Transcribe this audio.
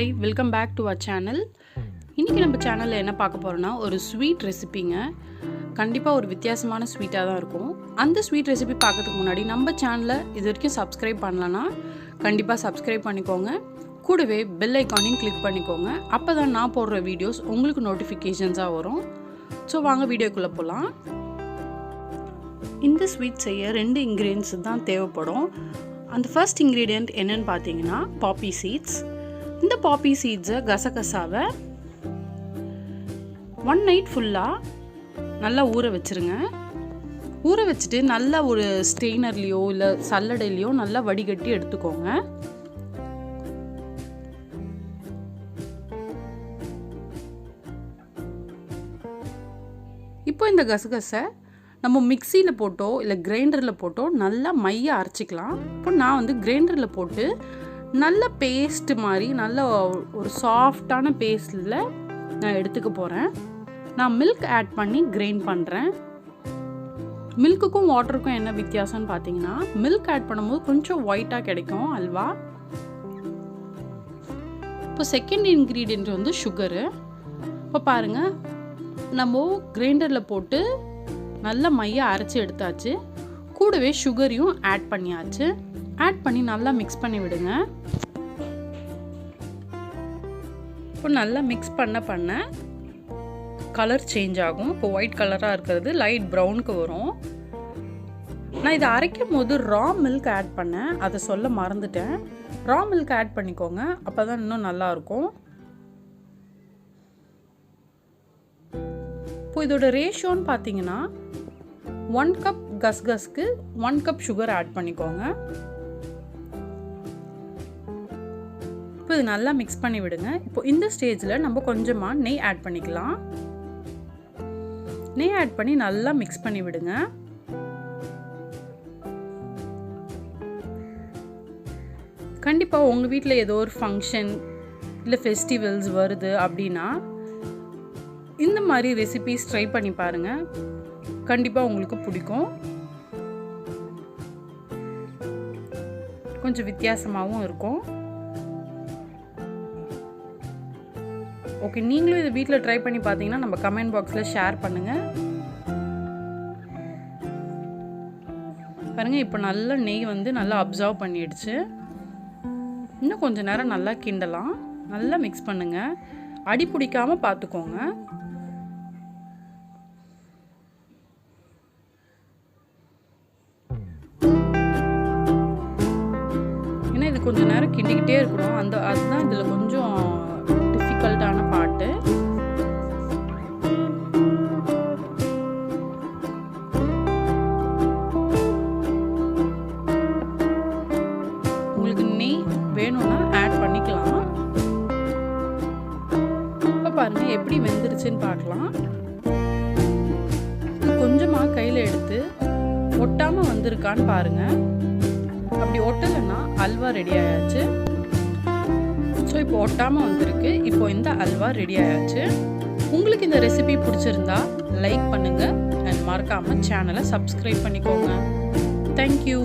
Hi, welcome back to our channel. இன்னைக்கு நம்ம சேனல்ல என்ன பார்க்க போறோம்னா ஒரு ஸ்வீட் ரெசிபிங்க. கண்டிப்பா ஒரு வித்தியாசமான ஸ்வீட்டா தான் இருக்கும். அந்த ஸ்வீட் ரெசிபி பார்க்கிறதுக்கு முன்னாடி நம்ம சேனலை இதுவரைக்கும் சப்ஸ்கிரைப் பண்ணலனா கண்டிப்பா சப்ஸ்கிரைப் பண்ணிக்கோங்க. கூடவே பெல் ஐகானையும் கிளிக் பண்ணிக்கோங்க. அப்பதான் நான் போடுற வீடியோஸ் உங்களுக்கு நோட்டிஃபிகேஷன்ஸா வரும். சோ வாங்க வீடியோக்குள்ள போலாம். இந்த ஸ்வீட் செய்ய ரெண்டு இன்கிரிடியன்ட்ஸ் தான் தேவைப்படும். அந்த ஃபர்ஸ்ட் இன்கிரிடியன்ட் என்னன்னு பார்த்தீங்கன்னா பாப்பி சீட்ஸ். இந்த பாப்பி சீட்ஸை கசகசாவை 1 நைட் ஃபுல்லாக நல்லா ஊற வச்சுருங்க. ஊற வச்சுட்டு நல்லா ஒரு ஸ்டெய்னர்லேயோ இல்லை சல்லடையிலையோ நல்லா வடிகட்டி எடுத்துக்கோங்க. இப்போ இந்த கசகசை நம்ம மிக்சியில் போட்டோ இல்லை கிரைண்டரில் போட்டோ நல்லா மைய அரைச்சிக்கலாம். இப்போ நான் வந்து கிரைண்டரில் போட்டு நல்ல பேஸ்ட்டு மாதிரி நல்ல ஒரு சாஃப்டான பேஸ்ட்டில் நான் எடுத்துக்க போகிறேன். நான் மில்க் ஆட் பண்ணி கிரைண்ட் பண்ணுறேன். மில்க்குக்கும் வாட்டருக்கும் என்ன வித்தியாசம்னு பார்த்தீங்கன்னா மில்க் ஆட் பண்ணும்போது கொஞ்சம் ஒயிட்டாக கிடைக்கும் அல்வா. இப்போ செகண்ட் இன்க்ரீடியன்ட் வந்து சுகரு. இப்போ பாருங்கள், நம்ம கிரைண்டரில் போட்டு நல்லா மைய அரைச்சி எடுத்தாச்சு. கூடவே சுகரையும் ஆட் பண்ணியாச்சு. ஆட் பண்ணி நல்லா மிக்ஸ் பண்ணி விடுங்க. இப்போ நல்லா மிக்ஸ் பண்ண கலர் சேஞ்ச் ஆகும். இப்போ ஒயிட் கலராக இருக்கிறது லைட் ப்ரௌனுக்கு வரும். நான் இதை அரைக்கும் போது ரா மில்க் ஆட் பண்ணேன், அதை சொல்ல மறந்துட்டேன். ரா மில்க் ஆட் பண்ணிக்கோங்க, அப்போ தான் இன்னும் நல்லாயிருக்கும். இப்போ இதோட ரேஷியோன்னு பார்த்தீங்கன்னா 1 கப் கஸ்கஸ்க்கு 1 கப் சுகர் ஆட் பண்ணிக்கோங்க. இப்போ இது நல்லா மிக்ஸ் பண்ணி விடுங்க. இப்போ இந்த ஸ்டேஜில் நம்ம கொஞ்சமாக நெய் ஆட் பண்ணிக்கலாம். நெய் ஆட் பண்ணி நல்லா மிக்ஸ் பண்ணி விடுங்க. கண்டிப்பாக உங்கள் வீட்டில் ஏதோ ஒரு ஃபங்க்ஷன் இல்லை ஃபெஸ்டிவல்ஸ் வருது அப்படின்னா இந்த மாதிரி ரெசிபிஸ் ட்ரை பண்ணி பாருங்கள். கண்டிப்பாக உங்களுக்கு பிடிக்கும். கொஞ்சம் வித்தியாசமாகவும் இருக்கும். ஓகே, நீங்களும் இதை வீட்டில் ட்ரை பண்ணி பார்த்தீங்கன்னா நம்ம கமெண்ட் பாக்ஸில் ஷேர் பண்ணுங்கள். பாருங்கள், இப்போ நல்லா நெய் வந்து நல்லா அப்சர்வ் பண்ணிடுச்சு. இன்னும் கொஞ்சம் நேரம் நல்லா கிண்டலாம். நல்லா மிக்ஸ் பண்ணுங்கள். அடி பிடிக்காமல் பார்த்துக்கோங்க. இது கொஞ்சம் நேரம் கிண்டிக்கிட்டே இருக்கணும். அதுதான் இதில் கொஞ்சம் டிஃபிகல்ட்டான பாட்டு. உங்களுக்கு நெய் வேணும்னா ஆட் பண்ணிக்கலாம். இப்போ பாருங்க எப்படி வெந்துருச்சுன்னு பார்க்கலாம். கொஞ்சமாக கையில் எடுத்து ஒட்டாமல் வந்திருக்கான்னு பாருங்க. அப்படி ஒட்டலைன்னா அல்வா ரெடி ஆயாச்சு. ஸோ இப்போ ஒட்டாமல் வந்திருக்கு. இப்போ இந்த அல்வா ரெடி ஆயாச்சு. உங்களுக்கு இந்த ரெசிபி பிடிச்சிருந்தா லைக் பண்ணுங்கள் அண்ட் மறக்காமல் சேனலை சப்ஸ்கிரைப் பண்ணிக்கோங்க. தேங்க்யூ.